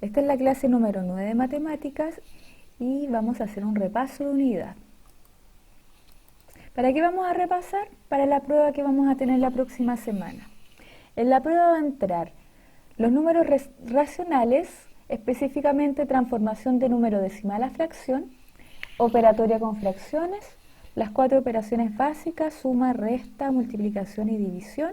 Esta es la clase número 9 de matemáticas y vamos a hacer un repaso de unidad. ¿Para qué vamos a repasar? Para la prueba que vamos a tener la próxima semana. En la prueba va a entrar los números racionales, específicamente transformación de número decimal a fracción, operatoria con fracciones, las 4 operaciones básicas, suma, resta, multiplicación y división,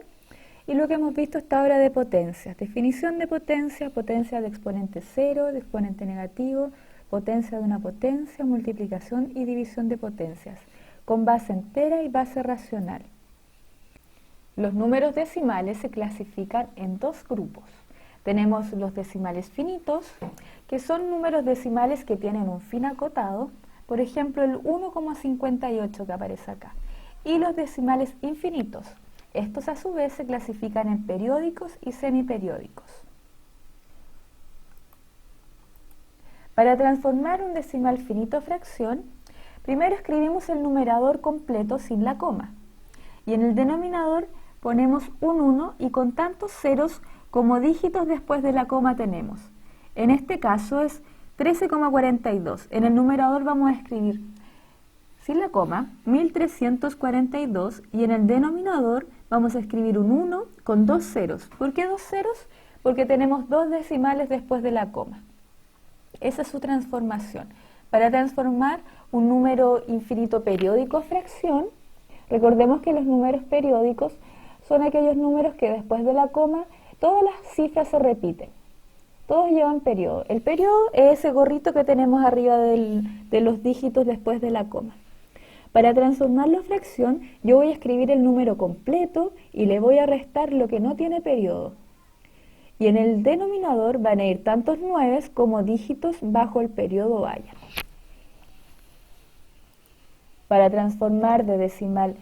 y lo que hemos visto hasta ahora de potencias. Definición de potencia, potencia de exponente cero, de exponente negativo, potencia de una potencia, multiplicación y división de potencias, con base entera y base racional. Los números decimales se clasifican en dos grupos. Tenemos los decimales finitos, que son números decimales que tienen un fin acotado, por ejemplo el 1,58 que aparece acá, y los decimales infinitos. Estos a su vez se clasifican en periódicos y semiperiódicos. Para transformar un decimal finito a fracción, primero escribimos el numerador completo sin la coma, y en el denominador ponemos un 1 y con tantos ceros como dígitos después de la coma tenemos. En este caso es 13,42. En el numerador vamos a escribir sin la coma 1342 y en el denominador vamos a escribir un 1 con dos ceros. ¿Por qué dos ceros? Porque tenemos dos decimales después de la coma. Esa es su transformación. Para transformar un número infinito periódico a fracción, recordemos que los números periódicos son aquellos números que después de la coma todas las cifras se repiten. Todos llevan periodo. El periodo es ese gorrito que tenemos arriba de los dígitos después de la coma. Para transformarlo a fracción, yo voy a escribir el número completo y le voy a restar lo que no tiene periodo. Y en el denominador van a ir tantos 9 como dígitos bajo el periodo haya. Para transformar de decimal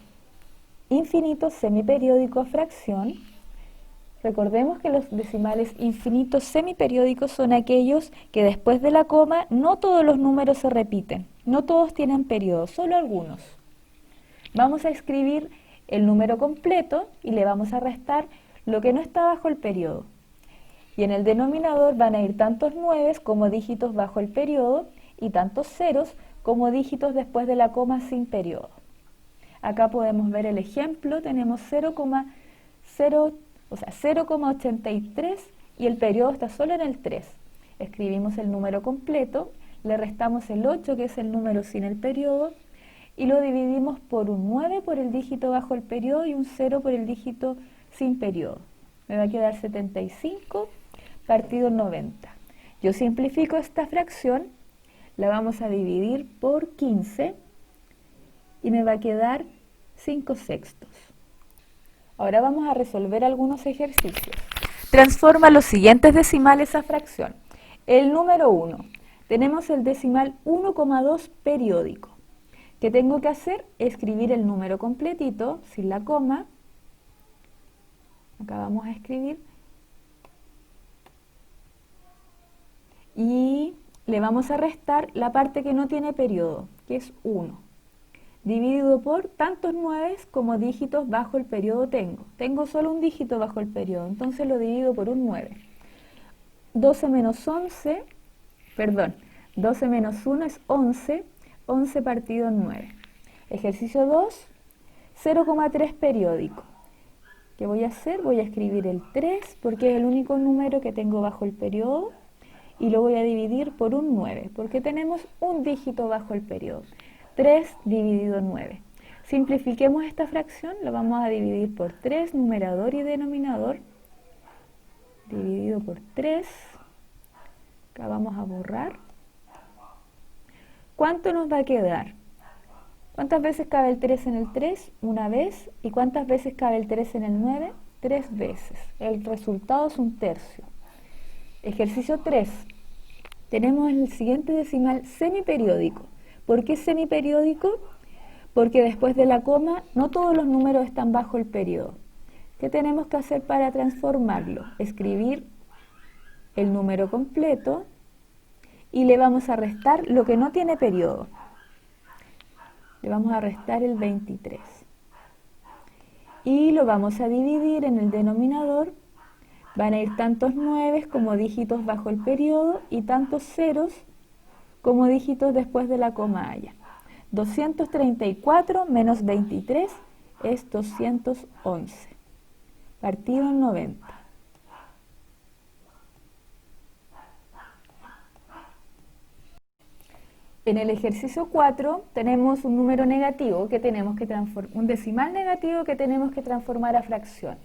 infinito semiperiódico a fracción, recordemos que los decimales infinitos semiperiódicos son aquellos que después de la coma no todos los números se repiten, no todos tienen periodo, solo algunos. Vamos a escribir el número completo y le vamos a restar lo que no está bajo el periodo. Y en el denominador van a ir tantos 9 como dígitos bajo el periodo y tantos ceros como dígitos después de la coma sin periodo. Acá podemos ver el ejemplo, tenemos 0,83 y el periodo está solo en el 3. Escribimos el número completo, le restamos el 8 que es el número sin el periodo y lo dividimos por un 9 por el dígito bajo el periodo y un 0 por el dígito sin periodo. Me va a quedar 75 partido 90. Yo simplifico esta fracción, la vamos a dividir por 15 y me va a quedar 5/6. Ahora vamos a resolver algunos ejercicios. Transforma los siguientes decimales a fracción. El número 1. Tenemos el decimal 1,2 periódico. ¿Qué tengo que hacer? Escribir el número completito, sin la coma. Acá vamos a escribir. Y le vamos a restar la parte que no tiene periodo, que es 1. Dividido por tantos 9 como dígitos bajo el periodo tengo. Tengo solo un dígito bajo el periodo, entonces lo divido por un 9. 12 menos 1 es 11, 11 partido 9. Ejercicio 2, 0,3 periódico. ¿Qué voy a hacer? Voy a escribir el 3 porque es el único número que tengo bajo el periodo y lo voy a dividir por un 9 porque tenemos un dígito bajo el periodo. 3 dividido 9. Simplifiquemos esta fracción, lo vamos a dividir por 3, numerador y denominador. Dividido por 3. Acá vamos a borrar. ¿Cuánto nos va a quedar? ¿Cuántas veces cabe el 3 en el 3? Una vez. ¿Y cuántas veces cabe el 3 en el 9? 3 veces. El resultado es un tercio. Ejercicio 3. Tenemos el siguiente decimal semiperiódico. ¿Por qué semiperiódico? Porque después de la coma no todos los números están bajo el periodo. ¿Qué tenemos que hacer para transformarlo? Escribir el número completo y le vamos a restar lo que no tiene periodo. Le vamos a restar el 23. Y lo vamos a dividir en el denominador van a ir tantos 9 como dígitos bajo el periodo y tantos ceros como dígitos después de la coma haya. 234 menos 23 es 211, partido en 90. En el ejercicio 4 tenemos un número negativo que tenemos que un decimal negativo que tenemos que transformar a fracción.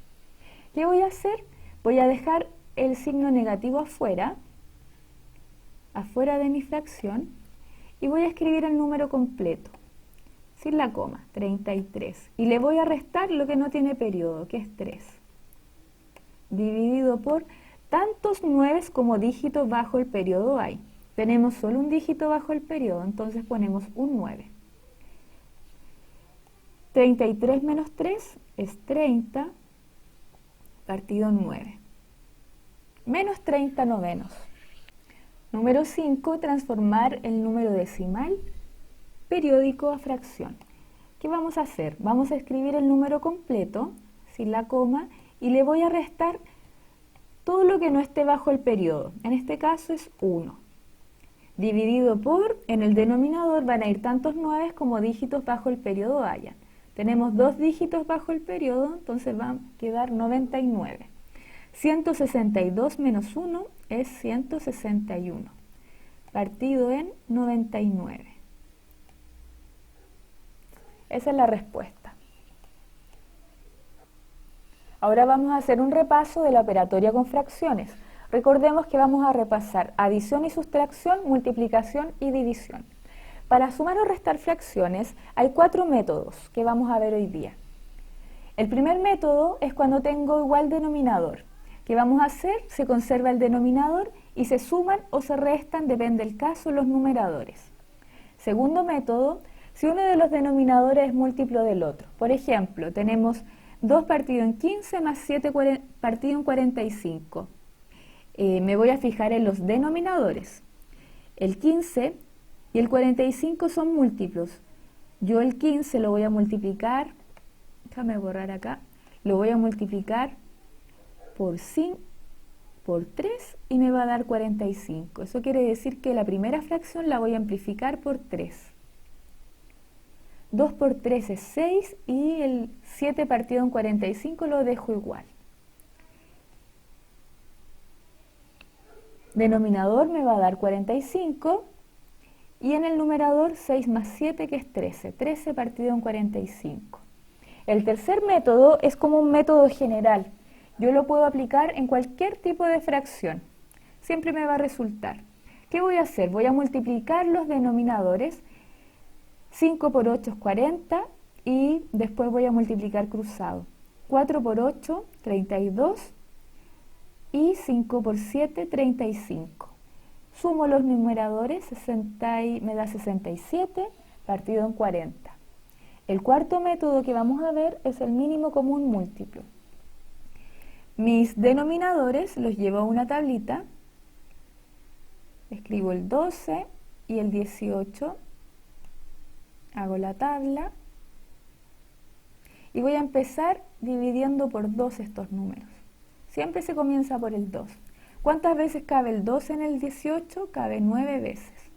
¿Qué voy a hacer? Voy a dejar el signo negativo afuera de mi fracción, y voy a escribir el número completo, sin la coma, 33. Y le voy a restar lo que no tiene periodo, que es 3, dividido por tantos 9 como dígitos bajo el periodo hay. Tenemos solo un dígito bajo el periodo, entonces ponemos un 9. 33 menos 3 es 30, partido en 9. Menos 30 novenos. Número 5, transformar el número decimal periódico a fracción. ¿Qué vamos a hacer? Vamos a escribir el número completo, sin la coma, y le voy a restar todo lo que no esté bajo el periodo. En este caso es 1. Dividido por, en el denominador van a ir tantos 9 como dígitos bajo el periodo hayan. Tenemos 2 dígitos bajo el periodo, entonces va a quedar 99. 162 menos 1 es 161, partido en 99. Esa es la respuesta. Ahora vamos a hacer un repaso de la operatoria con fracciones. Recordemos que vamos a repasar adición y sustracción, multiplicación y división. Para sumar o restar fracciones hay 4 métodos que vamos a ver hoy día. El primer método es cuando tengo igual denominador. ¿Qué vamos a hacer? Se conserva el denominador y se suman o se restan, depende del caso, los numeradores. Segundo método, si uno de los denominadores es múltiplo del otro. Por ejemplo, tenemos 2 partido en 15 más 7 partido en 45. Me voy a fijar en los denominadores. El 15 y el 45 son múltiplos. Yo el 15 lo voy a multiplicar, déjame borrar acá, lo voy a multiplicar por 5, por 3 y me va a dar 45. Eso quiere decir que la primera fracción la voy a amplificar por 3. 2 por 3 es 6 y el 7 partido en 45 lo dejo igual. Denominador me va a dar 45 y en el numerador 6 más 7 que es 13. 13 partido en 45. El tercer método es como un método general. Yo lo puedo aplicar en cualquier tipo de fracción. Siempre me va a resultar. ¿Qué voy a hacer? Voy a multiplicar los denominadores. 5 por 8 es 40 y después voy a multiplicar cruzado. 4 por 8, 32 y 5 por 7, 35. Sumo los numeradores, 60 y me da 67, partido en 40. El cuarto método que vamos a ver es el mínimo común múltiplo. Mis denominadores los llevo a una tablita, escribo el 12 y el 18, hago la tabla y voy a empezar dividiendo por 2 estos números. Siempre se comienza por el 2. ¿Cuántas veces cabe el 2 en el 18? Cabe 9 veces.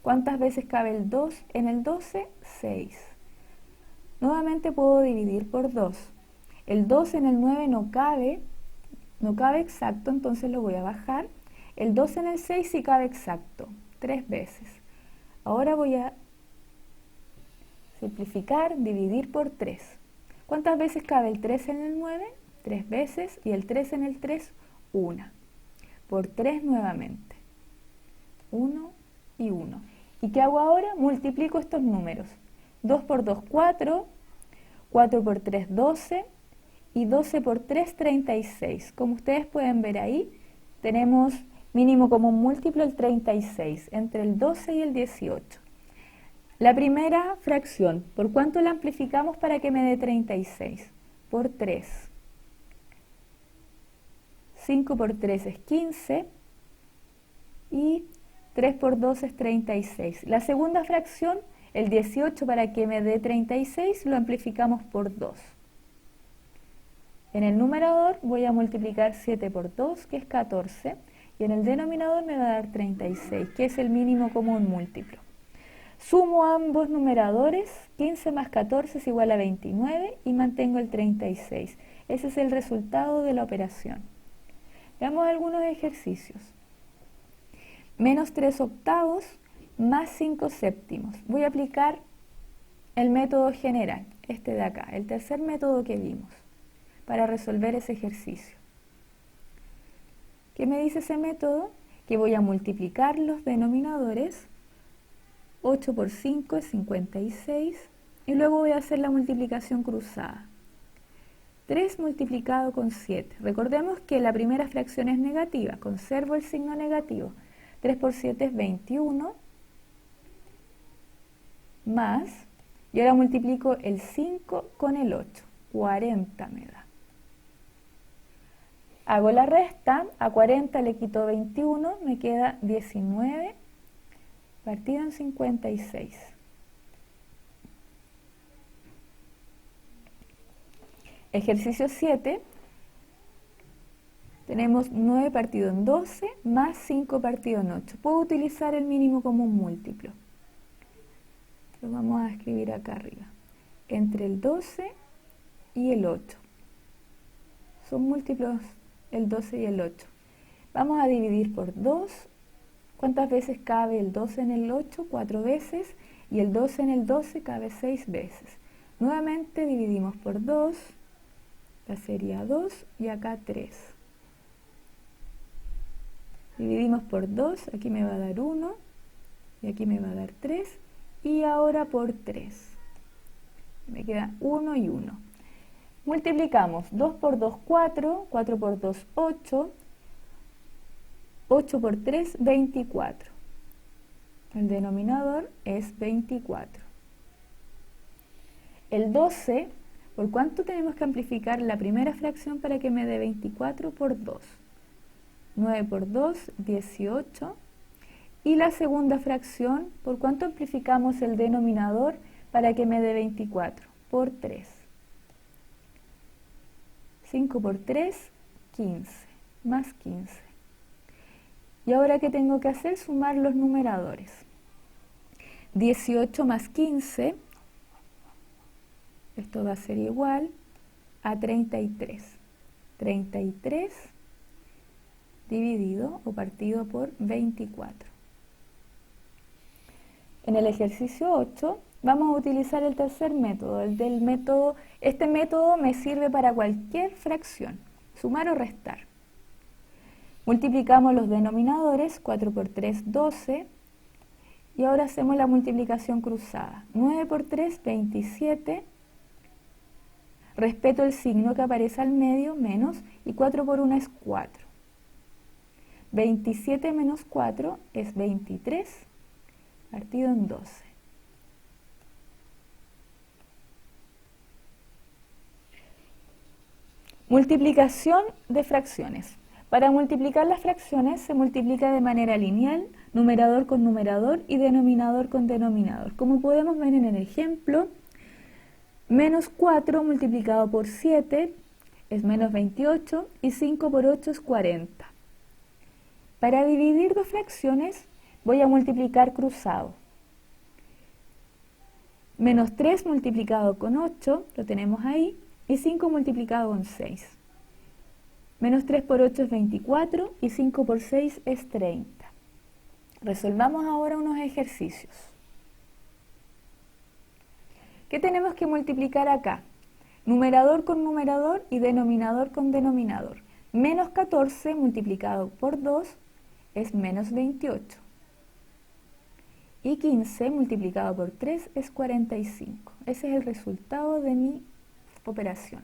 ¿Cuántas veces cabe el 2 en el 12? 6. Nuevamente puedo dividir por 2. El 2 en el 9 no cabe exacto, entonces lo voy a bajar. El 2 en el 6 sí cabe exacto, 3 veces. Ahora voy a simplificar, dividir por 3. ¿Cuántas veces cabe el 3 en el 9? 3 veces, y el 3 en el 3, 1. Por 3 nuevamente. 1 y 1. ¿Y qué hago ahora? Multiplico estos números. 2 por 2, 4. 4 por 3, 12. Y 12 por 3, 36. Como ustedes pueden ver ahí, tenemos mínimo común múltiplo el 36, entre el 12 y el 18. La primera fracción, ¿por cuánto la amplificamos para que me dé 36? Por 3. 5 por 3 es 15 y 3 por 2 es 36. La segunda fracción, el 18, para que me dé 36, lo amplificamos por 2. En el numerador voy a multiplicar 7 por 2, que es 14, y en el denominador me va a dar 36, que es el mínimo común múltiplo. Sumo ambos numeradores, 15 más 14 es igual a 29, y mantengo el 36. Ese es el resultado de la operación. Veamos algunos ejercicios. Menos 3 octavos más 5 séptimos. Voy a aplicar el método general, este de acá, el tercer método que vimos, para resolver ese ejercicio. ¿Qué me dice ese método? Que voy a multiplicar los denominadores. 8 por 5 es 56, y luego voy a hacer la multiplicación cruzada. 3 multiplicado con 7. Recordemos que la primera fracción es negativa, conservo el signo negativo. 3 por 7 es 21, más, y ahora multiplico el 5 con el 8, 40 me da. Hago la resta, a 40 le quito 21, me queda 19 partido en 56. Ejercicio 7, tenemos 9 partido en 12 más 5 partido en 8. Puedo utilizar el mínimo común múltiplo. Lo vamos a escribir acá arriba. Entre el 12 y el 8. Son múltiplos el 12 y el 8. Vamos a dividir por 2. ¿Cuántas veces cabe el 12 en el 8? 4 veces. Y el 12 en el 12 cabe 6 veces. Nuevamente dividimos por 2. Acá sería 2 y acá 3. Dividimos por 2, aquí me va a dar 1 y aquí me va a dar 3. Y ahora por 3. Me queda 1 y 1. Multiplicamos 2 por 2, 4, 4 por 2, 8, 8 por 3, 24. El denominador es 24. El 12, ¿por cuánto tenemos que amplificar la primera fracción para que me dé 24? Por 2. 9 por 2, 18. Y la segunda fracción, ¿por cuánto amplificamos el denominador para que me dé 24? Por 3. 5 por 3, 15, más 15. Y ahora, ¿qué tengo que hacer? Sumar los numeradores. 18 más 15, esto va a ser igual a 33. 33 dividido o partido por 24. En el ejercicio 8 vamos a utilizar el tercer método, este método me sirve para cualquier fracción, sumar o restar. Multiplicamos los denominadores, 4 por 3, 12, y ahora hacemos la multiplicación cruzada. 9 por 3, 27, respeto el signo que aparece al medio, menos, y 4 por 1 es 4. 27 menos 4 es 23, partido en 12. Multiplicación de fracciones. Para multiplicar las fracciones se multiplica de manera lineal, numerador con numerador y denominador con denominador. Como podemos ver en el ejemplo, menos 4 multiplicado por 7 es menos 28 y 5 por 8 es 40. Para dividir dos fracciones voy a multiplicar cruzado. Menos 3 multiplicado con 8, lo tenemos ahí, y 5 multiplicado con 6. Menos 3 por 8 es 24 y 5 por 6 es 30. Resolvamos ahora unos ejercicios. ¿Qué tenemos que multiplicar acá? Numerador con numerador y denominador con denominador. Menos 14 multiplicado por 2 es menos 28. Y 15 multiplicado por 3 es 45. Ese es el resultado de mi operación.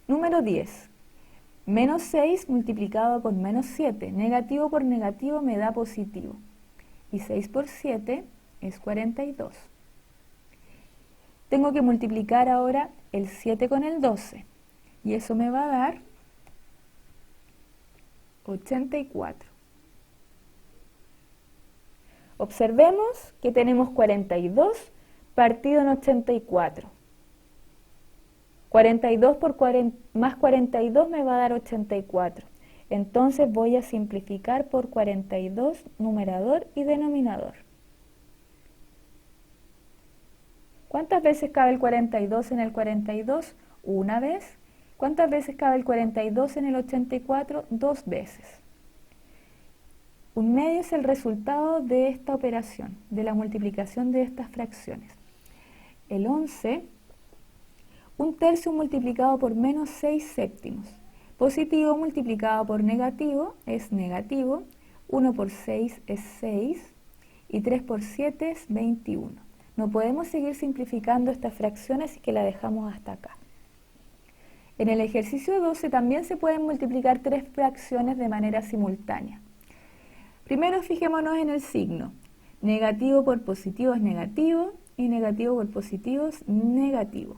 Número 10. Menos 6 multiplicado por menos 7. Negativo por negativo me da positivo. Y 6 por 7 es 42. Tengo que multiplicar ahora el 7 con el 12. Y eso me va a dar 84. Observemos que tenemos 42 partido en 84. 42 más 42 me va a dar 84. Entonces voy a simplificar por 42 numerador y denominador. ¿Cuántas veces cabe el 42 en el 42? Una vez. ¿Cuántas veces cabe el 42 en el 84? Dos veces. 1/2 es el resultado de esta operación, de la multiplicación de estas fracciones. El 11, 1/3 multiplicado por menos 6 séptimos. Positivo multiplicado por negativo es negativo, 1 por 6 es 6 y 3 por 7 es 21. No podemos seguir simplificando esta fracción, así que la dejamos hasta acá. En el ejercicio 12 también se pueden multiplicar 3 fracciones de manera simultánea. Primero fijémonos en el signo. Negativo por positivo es negativo y negativo por positivo es negativo.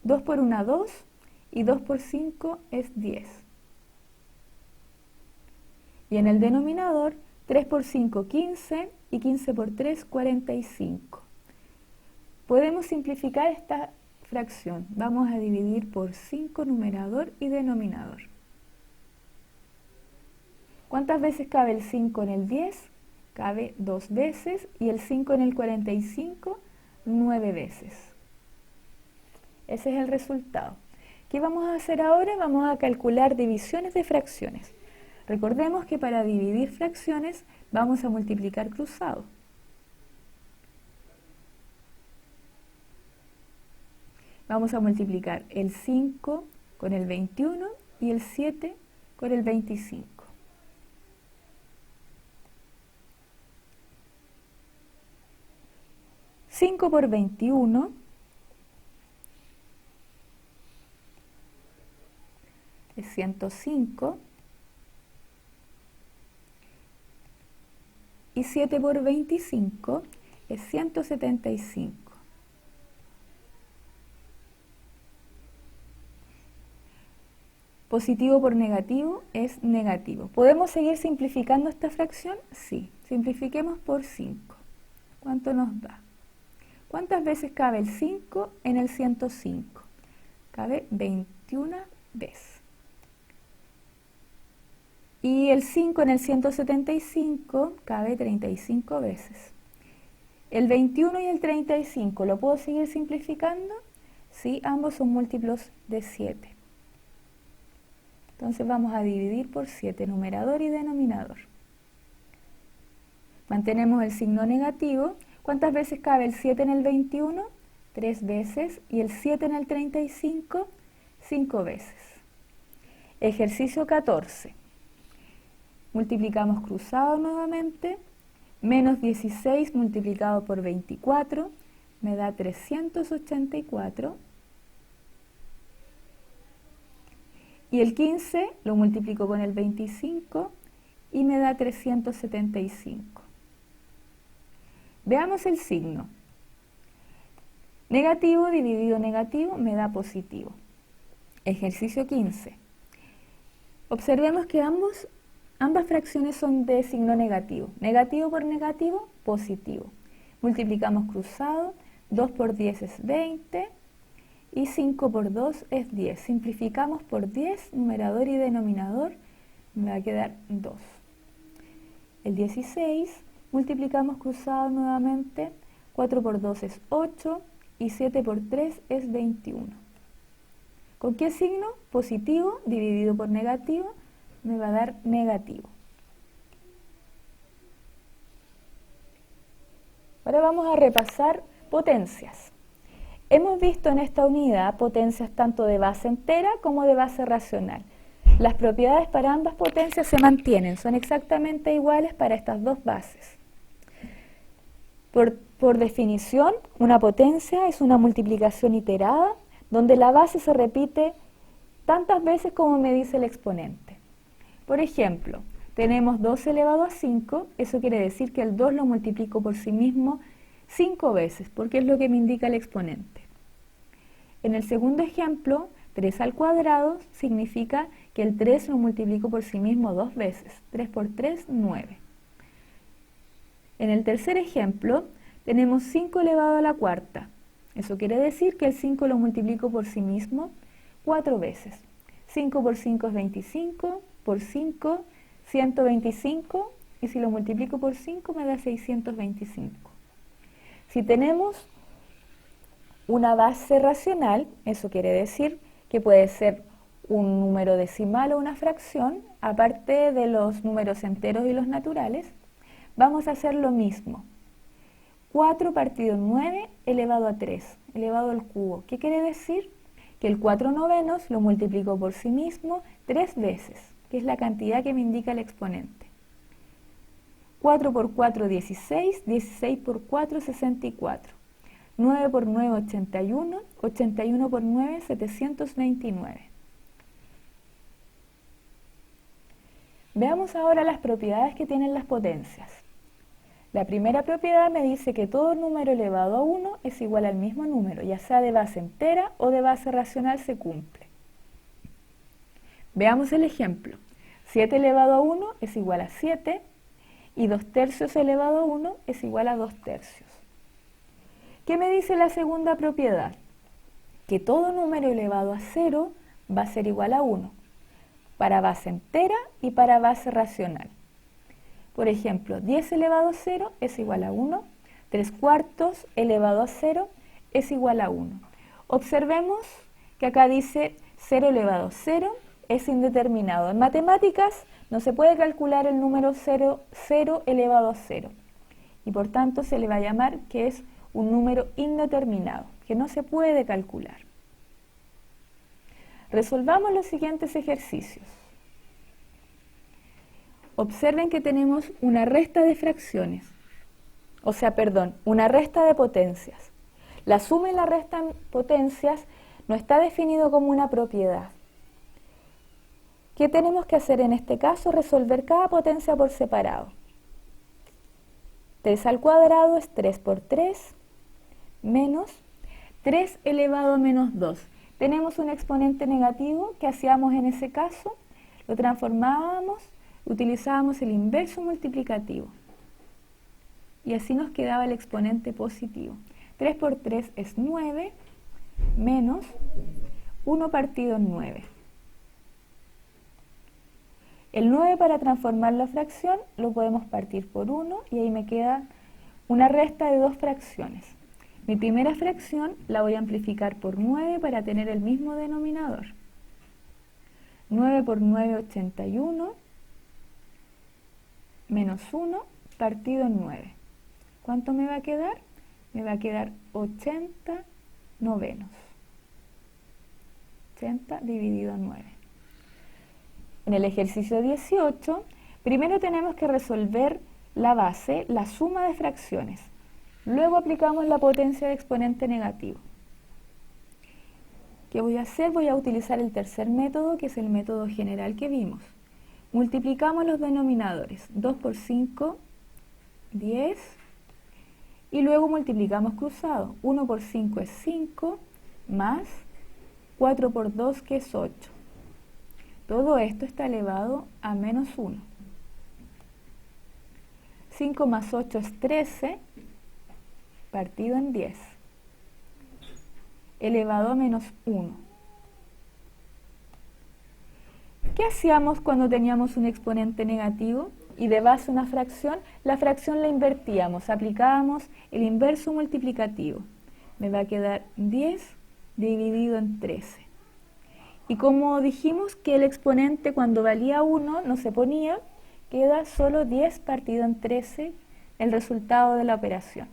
2 por 1, 2 y 2 por 5 es 10. Y en el denominador, 3 por 5, 15 y 15 por 3, 45. Podemos simplificar esta fracción. Vamos a dividir por 5 numerador y denominador. ¿Cuántas veces cabe el 5 en el 10? Cabe 2 veces y el 5 en el 45, 9 veces. Ese es el resultado. ¿Qué vamos a hacer ahora? Vamos a calcular divisiones de fracciones. Recordemos que para dividir fracciones vamos a multiplicar cruzado. Vamos a multiplicar el 5 con el 21 y el 7 con el 25. Cinco por 21 es 105 y 7 por 25 es 175. Positivo por negativo es negativo. ¿Podemos seguir simplificando esta fracción? Sí. Simplifiquemos por 5. ¿Cuánto nos da? ¿Cuántas veces cabe el 5 en el 105? Cabe 21 veces. Y el 5 en el 175 cabe 35 veces. El 21 y el 35, ¿lo puedo seguir simplificando? Sí, ambos son múltiplos de 7. Entonces vamos a dividir por 7, numerador y denominador. Mantenemos el signo negativo. ¿Cuántas veces cabe el 7 en el 21? 3 veces. Y el 7 en el 35, 5 veces. Ejercicio 14. Multiplicamos cruzado nuevamente. Menos 16 multiplicado por 24 me da 384. Y el 15 lo multiplico con el 25 y me da 375. Veamos el signo. Negativo dividido negativo me da positivo. Ejercicio 15. Observemos que ambas fracciones son de signo negativo. Negativo por negativo, positivo. Multiplicamos cruzado, 2 por 10 es 20 y 5 por 2 es 10. Simplificamos por 10, numerador y denominador, me va a quedar 2. El 16, multiplicamos cruzado nuevamente, 4 por 2 es 8 y 7 por 3 es 21. ¿Con qué signo? Positivo dividido por negativo me va a dar negativo. Ahora vamos a repasar potencias. Hemos visto en esta unidad potencias tanto de base entera como de base racional. Las propiedades para ambas potencias se mantienen, son exactamente iguales para estas dos bases. Por definición, una potencia es una multiplicación iterada donde la base se repite tantas veces como me dice el exponente. Por ejemplo, tenemos 2 elevado a 5, eso quiere decir que el 2 lo multiplico por sí mismo 5 veces, porque es lo que me indica el exponente. En el segundo ejemplo, 3 al cuadrado significa que el 3 lo multiplico por sí mismo 2 veces. 3 por 3, 9. En el tercer ejemplo, tenemos 5 elevado a la cuarta. Eso quiere decir que el 5 lo multiplico por sí mismo 4 veces. 5 por 5 es 25, por 5, 125, y si lo multiplico por 5 me da 625. Si tenemos una base racional, eso quiere decir que puede ser un número decimal o una fracción, aparte de los números enteros y los naturales, vamos a hacer lo mismo. 4 partido 9 elevado a 3, elevado al cubo. ¿Qué quiere decir? Que el 4 novenos lo multiplico por sí mismo 3 veces, que es la cantidad que me indica el exponente. 4 por 4, 16, 16 por 4, 64. 9 por 9, 81, 81 por 9, 729. Veamos ahora las propiedades que tienen las potencias. La primera propiedad me dice que todo número elevado a 1 es igual al mismo número, ya sea de base entera o de base racional se cumple. Veamos el ejemplo. 7 elevado a 1 es igual a 7 y 2 tercios elevado a 1 es igual a 2 tercios. ¿Qué me dice la segunda propiedad? Que todo número elevado a 0 va a ser igual a 1, para base entera y para base racional. Por ejemplo, 10 elevado a 0 es igual a 1, 3 cuartos elevado a 0 es igual a 1. Observemos que acá dice 0 elevado a 0 es indeterminado. En matemáticas no se puede calcular el número 0 elevado a 0 y por tanto se le va a llamar que es un número indeterminado, que no se puede calcular. Resolvamos los siguientes ejercicios. Observen que tenemos una resta de fracciones, una resta de potencias. La suma y la resta de potencias no está definido como una propiedad. ¿Qué tenemos que hacer en este caso? Resolver cada potencia por separado. 3 al cuadrado es 3 por 3, menos 3 elevado a menos 2. Tenemos un exponente negativo que hacíamos en ese caso, lo transformábamos, utilizábamos el inverso multiplicativo y así nos quedaba el exponente positivo. 3 por 3 es 9, menos 1 partido en 9. El 9 para transformarlo a fracción lo podemos partir por 1 y ahí me queda una resta de dos fracciones. Mi primera fracción la voy a amplificar por 9 para tener el mismo denominador. 9 por 9, 81, menos 1 partido en 9. ¿Cuánto me va a quedar? Me va a quedar 80 novenos. 80 dividido en 9. En el ejercicio 18, primero tenemos que resolver la base, la suma de fracciones. Luego aplicamos la potencia de exponente negativo. ¿Qué voy a hacer? Voy a utilizar el tercer método, que es el método general que vimos. Multiplicamos los denominadores. 2 por 5, 10. Y luego multiplicamos cruzado. 1 por 5 es 5, más 4 por 2, que es 8. Todo esto está elevado a menos 1. 5 más 8 es 13, partido en 10. Elevado a menos 1. ¿Qué hacíamos cuando teníamos un exponente negativo y de base una fracción? La fracción la invertíamos, aplicábamos el inverso multiplicativo. Me va a quedar 10 dividido en 13. Y como dijimos que el exponente cuando valía 1 no se ponía, queda solo 10 partido en 13, el resultado de la operación.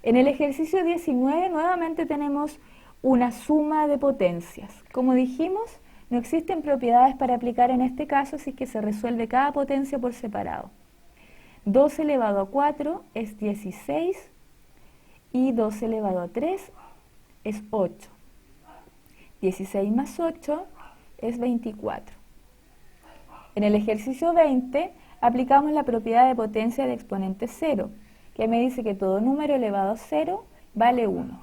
En el ejercicio 19 nuevamente tenemos una suma de potencias. Como dijimos, no existen propiedades para aplicar en este caso, así que se resuelve cada potencia por separado. 2 elevado a 4 es 16 y 2 elevado a 3 es 8. 16 más 8 es 24. En el ejercicio 20 aplicamos la propiedad de potencia de exponente 0, que me dice que todo número elevado a 0 vale 1.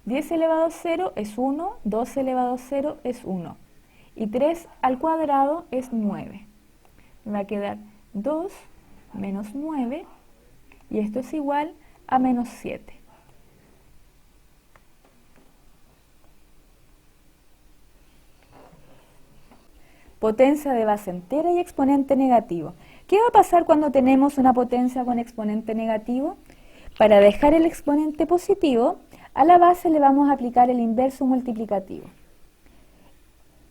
10 elevado a 0 es 1, 2 elevado a 0 es 1 y 3 al cuadrado es 9. Me va a quedar 2 menos 9 y esto es igual a menos 7. potencia de base entera y exponente negativo. ¿Qué va a pasar cuando tenemos una potencia con exponente negativo? Para dejar el exponente positivo, a la base le vamos a aplicar el inverso multiplicativo.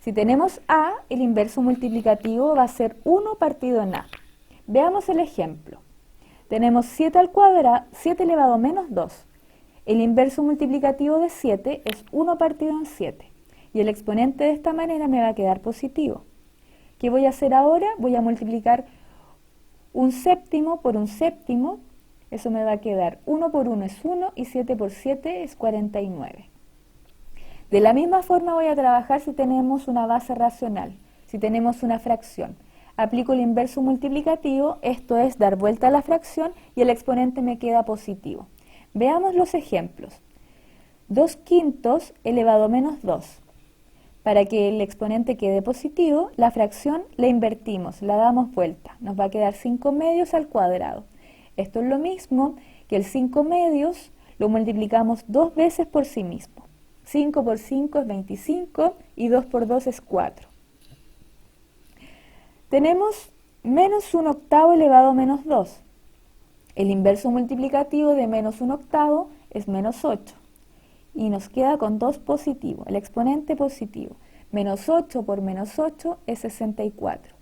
Si tenemos a, el inverso multiplicativo va a ser 1 partido en a. Veamos el ejemplo. Tenemos 7 al cuadrado, 7 elevado a menos 2. El inverso multiplicativo de 7 es 1 partido en 7. Y el exponente de esta manera me va a quedar positivo. ¿Qué voy a hacer ahora? Voy a multiplicar un séptimo por un séptimo. Eso me va a quedar 1 por 1 es 1 y 7 por 7 es 49. De la misma forma voy a trabajar si tenemos una base racional, si tenemos una fracción. Aplico el inverso multiplicativo, esto es dar vuelta a la fracción y el exponente me queda positivo. Veamos los ejemplos. 2 quintos elevado a menos 2. Para que el exponente quede positivo, la fracción la invertimos, la damos vuelta. Nos va a quedar 5 medios al cuadrado. Esto es lo mismo que el 5 medios lo multiplicamos 2 veces por sí mismo. 5 por 5 es 25 y 2 por 2 es 4. Tenemos menos 1 octavo elevado a menos 2. El inverso multiplicativo de menos 1 octavo es menos 8. Y nos queda con 2 positivo, el exponente positivo. Menos 8 por menos 8 es 64.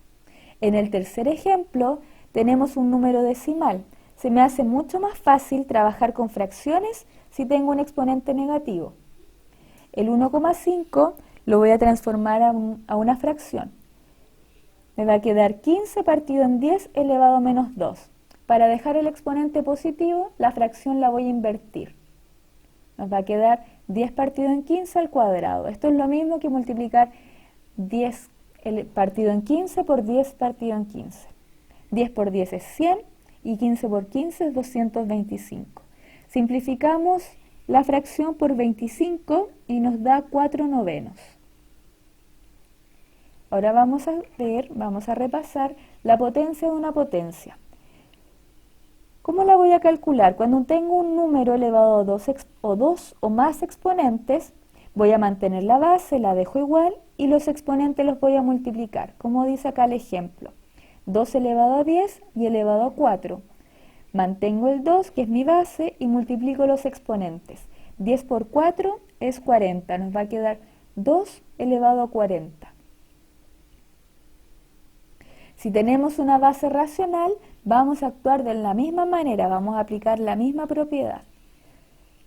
En el tercer ejemplo tenemos un número decimal. Se me hace mucho más fácil trabajar con fracciones si tengo un exponente negativo. El 1,5 lo voy a transformar a una fracción. Me va a quedar 15 partido en 10 elevado a menos 2. Para dejar el exponente positivo, la fracción la voy a invertir. Nos va a quedar 10 partido en 15 al cuadrado. Esto es lo mismo que multiplicar 10 partido en 15 por 10 partido en 15. 10 por 10 es 100 y 15 por 15 es 225. Simplificamos la fracción por 25 y nos da 4 novenos. Ahora vamos a repasar la potencia de una potencia. ¿Cómo la voy a calcular? Cuando tengo un número elevado a 2 o más exponentes, voy a mantener la base, la dejo igual, y los exponentes los voy a multiplicar, como dice acá el ejemplo. 2 elevado a 10 y elevado a 4. Mantengo el 2, que es mi base, y multiplico los exponentes. 10 por 4 es 40, nos va a quedar 2 elevado a 40. Si tenemos una base racional, vamos a actuar de la misma manera, vamos a aplicar la misma propiedad.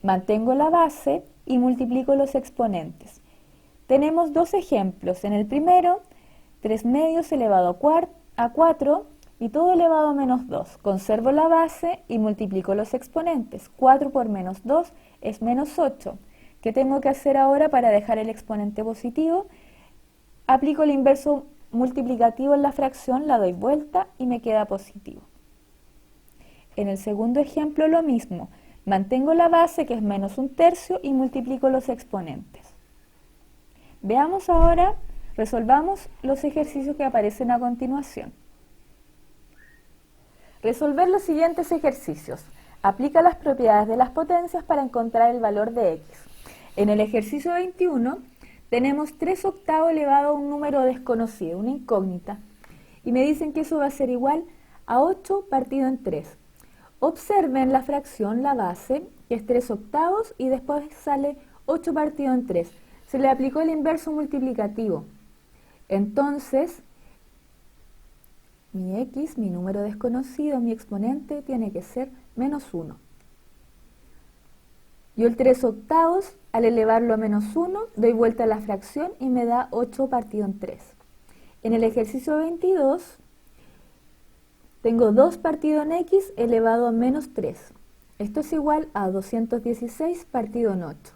Mantengo la base y multiplico los exponentes. Tenemos dos ejemplos. En el primero, 3 medios elevado a 4 y todo elevado a menos 2. Conservo la base y multiplico los exponentes. 4 por menos 2 es menos 8. ¿Qué tengo que hacer ahora para dejar el exponente positivo? Aplico el inverso multiplicativo en la fracción, la doy vuelta y me queda positivo. En el segundo ejemplo lo mismo, mantengo la base que es menos 1/3 y multiplico los exponentes. Veamos ahora, resolvamos los ejercicios que aparecen a continuación. Resolver los siguientes ejercicios. Aplica las propiedades de las potencias para encontrar el valor de x. En el ejercicio 21 tenemos 3 octavos elevado a un número desconocido, una incógnita, y me dicen que eso va a ser igual a 8 partido en 3. Observen la fracción, la base, que es 3 octavos, y después sale 8 partido en 3. Se le aplicó el inverso multiplicativo. Entonces, mi x, mi número desconocido, mi exponente, tiene que ser menos 1. Yo el 3 octavos, al elevarlo a menos 1, doy vuelta a la fracción y me da 8 partido en 3. En el ejercicio 22, tengo 2 partido en x elevado a menos 3. Esto es igual a 216 partido en 8.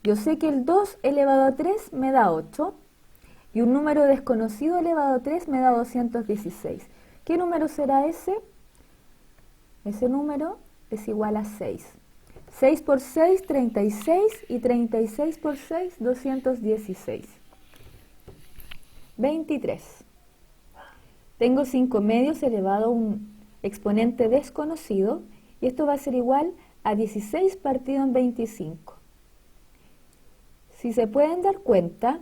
Yo sé que el 2 elevado a 3 me da 8 y un número desconocido elevado a 3 me da 216. ¿Qué número será ese? Ese número es igual a 6. 6 por 6, 36 y 36 por 6, 216. 23. Tengo 5 medios elevado a un exponente desconocido y esto va a ser igual a 16 partido en 25. Si se pueden dar cuenta,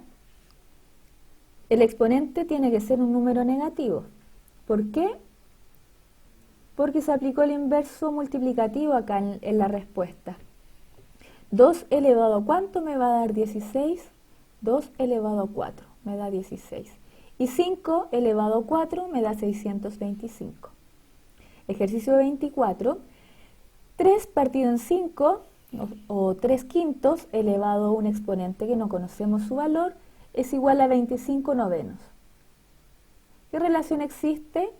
el exponente tiene que ser un número negativo. ¿Por qué? Porque se aplicó el inverso multiplicativo acá en la respuesta. 2 elevado a ¿cuánto me va a dar 16? 2 elevado a 4 me da 16. Y 5 elevado a 4 me da 625. Ejercicio 24. 3 partido en 5, o 3 quintos, elevado a un exponente que no conocemos su valor, es igual a 25 novenos. ¿Qué relación existe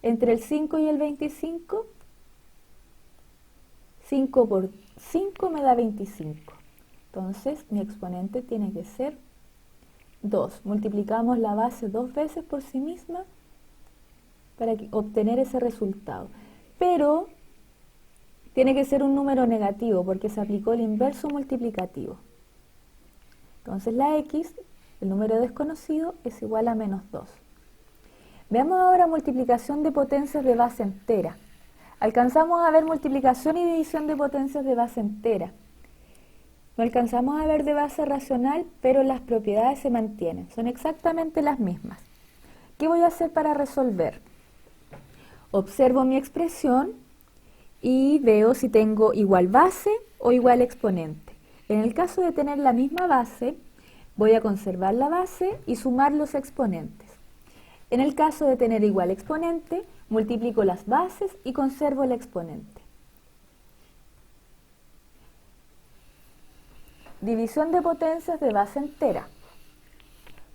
entre el 5 y el 25? 5 por 5 me da 25. Entonces, mi exponente tiene que ser 2. Multiplicamos la base 2 veces por sí misma para obtener ese resultado. Pero tiene que ser un número negativo porque se aplicó el inverso multiplicativo. Entonces la x, el número desconocido, es igual a menos 2. Veamos ahora multiplicación de potencias de base entera. Alcanzamos a ver multiplicación y división de potencias de base entera. No alcanzamos a ver de base racional, pero las propiedades se mantienen. Son exactamente las mismas. ¿Qué voy a hacer para resolver? Observo mi expresión y veo si tengo igual base o igual exponente. En el caso de tener la misma base, voy a conservar la base y sumar los exponentes. En el caso de tener igual exponente, multiplico las bases y conservo el exponente. División de potencias de base entera.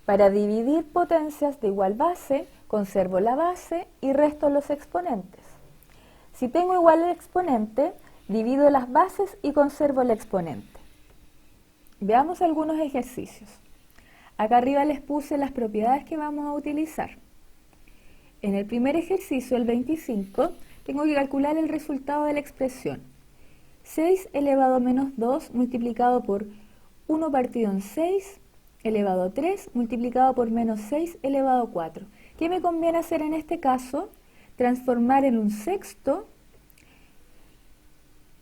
Para dividir potencias de igual base, conservo la base y resto los exponentes. Si tengo igual el exponente, divido las bases y conservo el exponente. Veamos algunos ejercicios. Acá arriba les puse las propiedades que vamos a utilizar. En el primer ejercicio, el 25, tengo que calcular el resultado de la expresión. 6 elevado a menos 2 multiplicado por 1 partido en 6 elevado a 3 multiplicado por menos 6 elevado a 4. ¿Qué me conviene hacer en este caso? Transformar en un sexto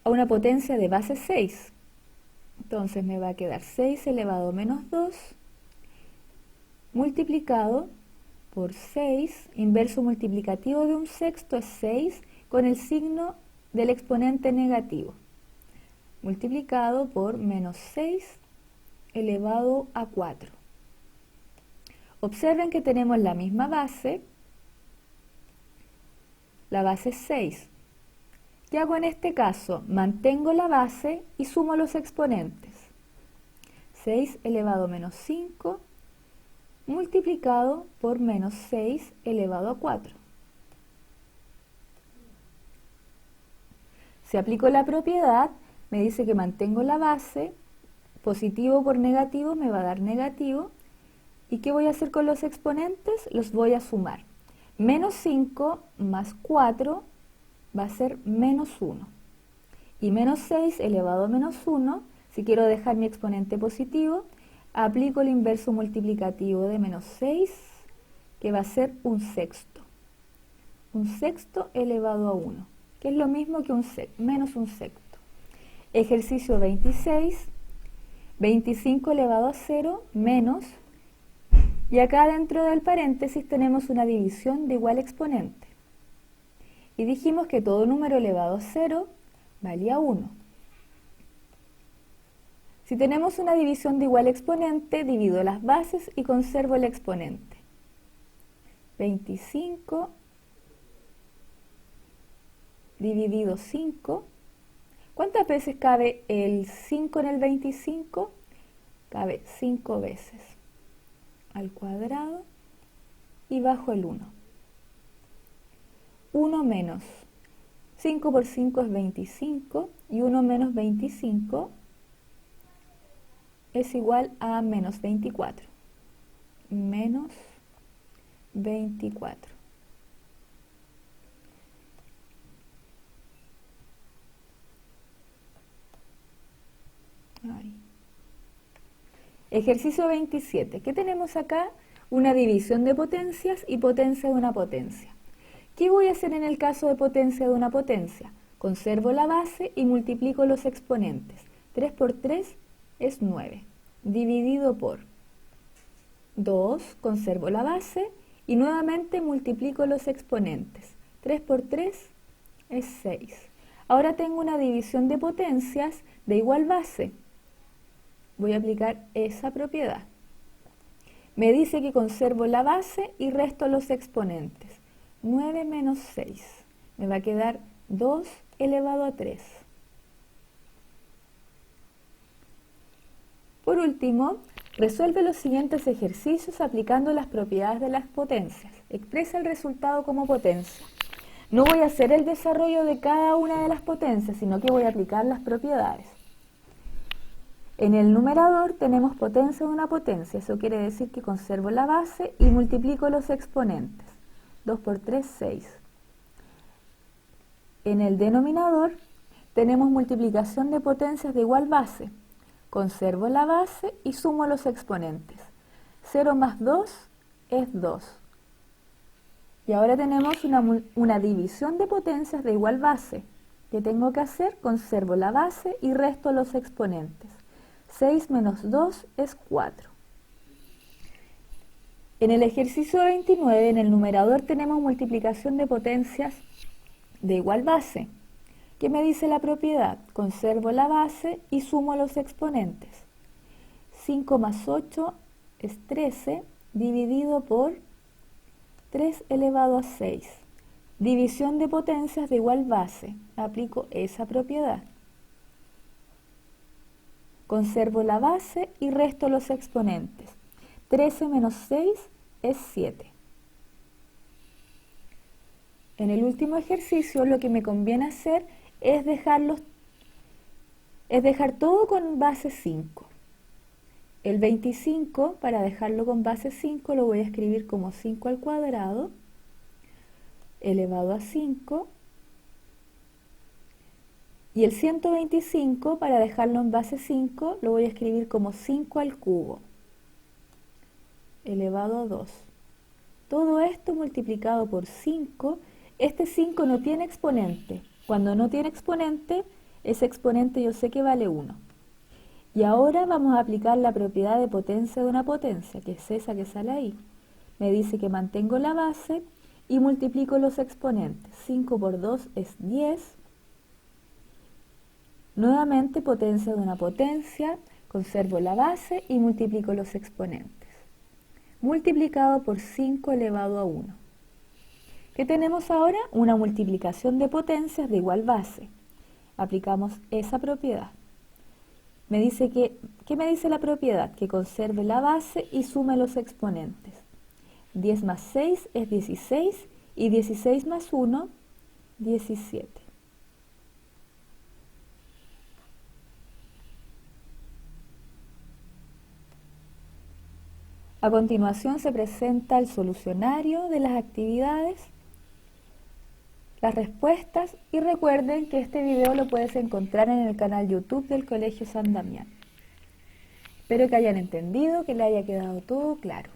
a una potencia de base 6. Entonces me va a quedar 6 elevado a menos 2 multiplicado por 6, inverso multiplicativo de un sexto es 6, con el signo del exponente negativo, multiplicado por menos 6 elevado a 4. Observen que tenemos la misma base, la base es 6. ¿Qué hago en este caso? Mantengo la base y sumo los exponentes. 6 elevado a menos 5 multiplicado por menos 6 elevado a 4. Si aplico la propiedad, me dice que mantengo la base, positivo por negativo me va a dar negativo. ¿Y qué voy a hacer con los exponentes? Los voy a sumar. Menos 5 más 4 va a ser menos 1. Y menos 6 elevado a menos 1, si quiero dejar mi exponente positivo, aplico el inverso multiplicativo de menos 6, que va a ser un sexto. Un sexto elevado a 1, que es lo mismo que menos un sexto. Ejercicio 26, 25 elevado a 0 menos, y acá dentro del paréntesis tenemos una división de igual exponente. Y dijimos que todo número elevado a 0 valía 1. Si tenemos una división de igual exponente, divido las bases y conservo el exponente. 25 dividido 5. ¿Cuántas veces cabe el 5 en el 25? Cabe 5 veces. Al cuadrado y bajo el 1. 1 menos 5 por 5 es 25 y 1 menos 25 es igual a menos 24. Menos 24. Ahí. Ejercicio 27. ¿Qué tenemos acá? Una división de potencias y potencia de una potencia. ¿Qué voy a hacer en el caso de potencia de una potencia? Conservo la base y multiplico los exponentes. 3 por 3 es 9, dividido por 2, conservo la base y nuevamente multiplico los exponentes. 3 por 3 es 6. Ahora tengo una división de potencias de igual base. Voy a aplicar esa propiedad. Me dice que conservo la base y resto los exponentes. 9 menos 6. Me va a quedar 2 elevado a 3. Por último, resuelve los siguientes ejercicios aplicando las propiedades de las potencias. Expresa el resultado como potencia. No voy a hacer el desarrollo de cada una de las potencias, sino que voy a aplicar las propiedades. En el numerador tenemos potencia de una potencia. Eso quiere decir que conservo la base y multiplico los exponentes. 2 por 3, 6. En el denominador tenemos multiplicación de potencias de igual base. Conservo la base y sumo los exponentes. 0 más 2 es 2. Y ahora tenemos una división de potencias de igual base. ¿Qué tengo que hacer? Conservo la base y resto los exponentes. 6 menos 2 es 4. En el ejercicio 29, en el numerador tenemos multiplicación de potencias de igual base. ¿Qué me dice la propiedad? Conservo la base y sumo los exponentes. 5 más 8 es 13 dividido por 3 elevado a 6. División de potencias de igual base. Aplico esa propiedad. Conservo la base y resto los exponentes. 13 menos 6 es 7. En el último ejercicio lo que me conviene hacer es dejar todo con base 5. El 25, para dejarlo con base 5, lo voy a escribir como 5 al cuadrado, elevado a 5. Y el 125, para dejarlo en base 5, lo voy a escribir como 5 al cubo, elevado a 2. Todo esto multiplicado por 5. Este 5 no tiene exponente. Cuando no tiene exponente, ese exponente yo sé que vale 1. Y ahora vamos a aplicar la propiedad de potencia de una potencia, que es esa que sale ahí. Me dice que mantengo la base y multiplico los exponentes. 5 por 2 es 10. Nuevamente potencia de una potencia, conservo la base y multiplico los exponentes. Multiplicado por 5 elevado a 1. ¿Qué tenemos ahora? Una multiplicación de potencias de igual base. Aplicamos esa propiedad. Me dice ¿qué me dice la propiedad? Que conserve la base y sume los exponentes. 10 más 6 es 16 y 16 más 1, 17. A continuación se presenta el solucionario de las actividades, las respuestas y recuerden que este video lo puedes encontrar en el canal YouTube del Colegio San Damián. Espero que hayan entendido, que le haya quedado todo claro.